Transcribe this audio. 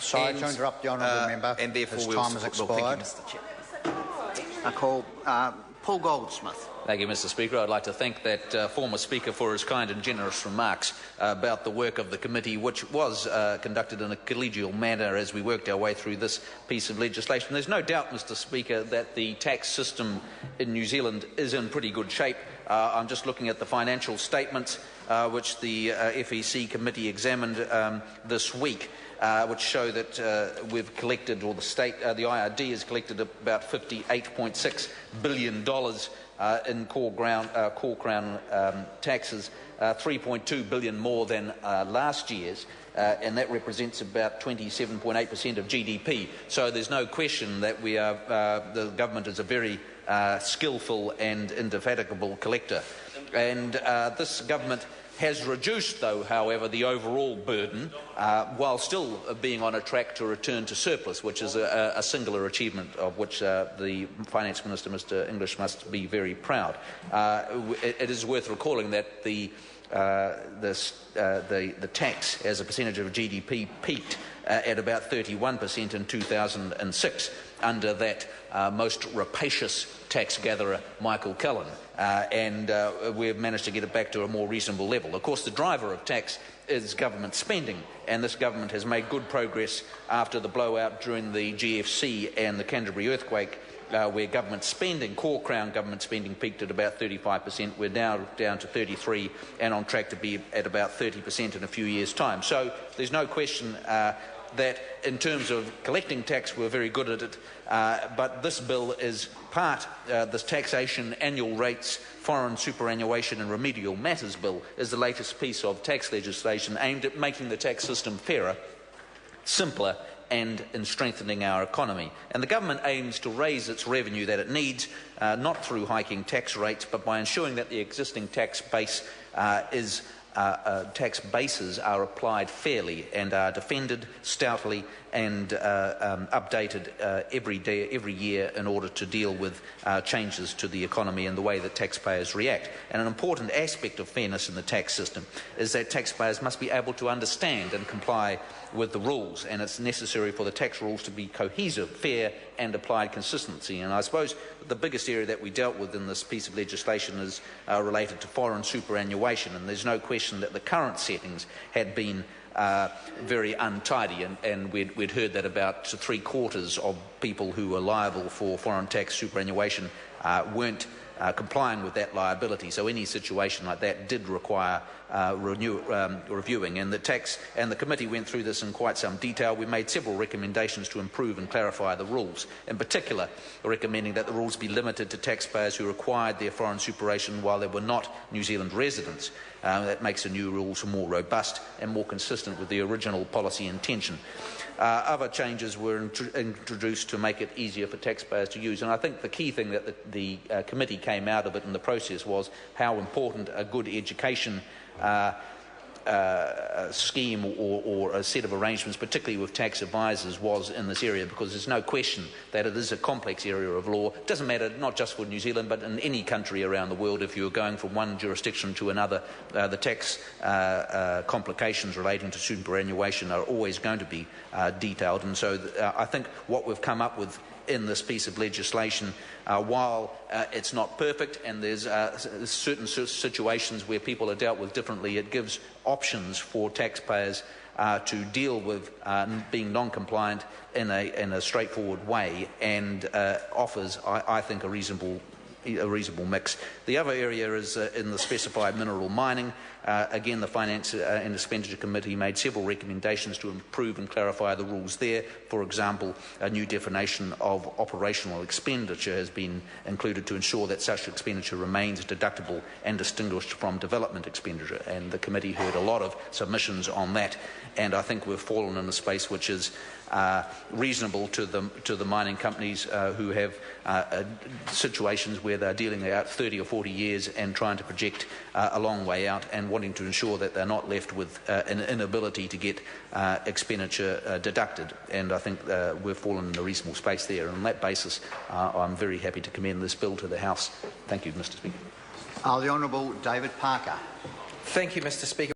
Sorry to interrupt the honourable member. And therefore his we'll time has expired. Thank you, Mr. Chair. I call Paul Goldsmith. Thank you, Mr. Speaker. I'd like to thank that former Speaker for his kind and generous remarks about the work of the committee, which was conducted in a collegial manner as we worked our way through this piece of legislation. There's no doubt, Mr. Speaker, that the tax system in New Zealand is in pretty good shape. I'm just looking at the financial statements which the FEC committee examined this week, which show that we've collected, or the IRD has collected about $58.6 billion in core crown taxes, 3.2 billion more than last year's, and that represents about 27.8% of GDP. So there's no question that the government is a very skillful and indefatigable collector. And this government has reduced, though, however, the overall burden, while still being on a track to return to surplus, which is a singular achievement of which the Finance Minister, Mr. English, must be very proud. It is worth recalling that the tax as a percentage of GDP peaked at about 31% in 2006 under that most rapacious tax gatherer, Michael Cullen, and we've managed to get it back to a more reasonable level. Of course, the driver of tax is government spending, and this government has made good progress after the blowout during the GFC and the Canterbury earthquake, where government spending, core crown government spending, peaked at about 35%. We're now down to 33% and on track to be at about 30% in a few years' time. So there's no question that in terms of collecting tax, we're very good at it, but this bill is part, this taxation, annual rates, foreign superannuation and remedial matters bill is the latest piece of tax legislation aimed at making the tax system fairer, simpler and in strengthening our economy. And the government aims to raise its revenue that it needs, not through hiking tax rates, but by ensuring that the existing tax base tax bases are applied fairly and are defended stoutly and updated every year in order to deal with changes to the economy and the way that taxpayers react. And an important aspect of fairness in the tax system is that taxpayers must be able to understand and comply with the rules, and it's necessary for the tax rules to be cohesive, fair and applied consistency. And I suppose the biggest area that we dealt with in this piece of legislation is related to foreign superannuation, and there's no question that the current settings had been very untidy, and we'd heard that about 3/4 of people who were liable for foreign tax superannuation weren't complying with that liability. So any situation like that did require reviewing, and the committee went through this in quite some detail. We made several recommendations to improve and clarify the rules, in particular recommending that the rules be limited to taxpayers who required their foreign superannuation while they were not New Zealand residents. That makes the new rules more robust and more consistent with the original policy intention. Other changes were introduced to make it easier for taxpayers to use, and I think the key thing that the committee came out of it in the process was how important a good education scheme or a set of arrangements, particularly with tax advisors, was in this area, because there's no question that it is a complex area of law. It doesn't matter, not just for New Zealand, but in any country around the world. If you're going from one jurisdiction to another, the tax complications relating to superannuation are always going to be detailed. And so I think what we've come up with in this piece of legislation, while it's not perfect and there's certain situations where people are dealt with differently, it gives options for taxpayers to deal with being non-compliant in a straightforward way, and offers, I think, a reasonable mix. The other area is in the specified mineral mining. Again, the Finance and Expenditure Committee made several recommendations to improve and clarify the rules there. For example, a new definition of operational expenditure has been included to ensure that such expenditure remains deductible and distinguished from development expenditure. And the committee heard a lot of submissions on that, and I think we've fallen in a space which is reasonable to the mining companies who have situations where they're dealing out 30 or 40 years and trying to project a long way out, and wanting to ensure that they're not left with an inability to get expenditure deducted. And I think we've fallen in a reasonable space there. And on that basis, I'm very happy to commend this bill to the House. Thank you, Mr. Speaker. The Honourable David Parker. Thank you, Mr. Speaker.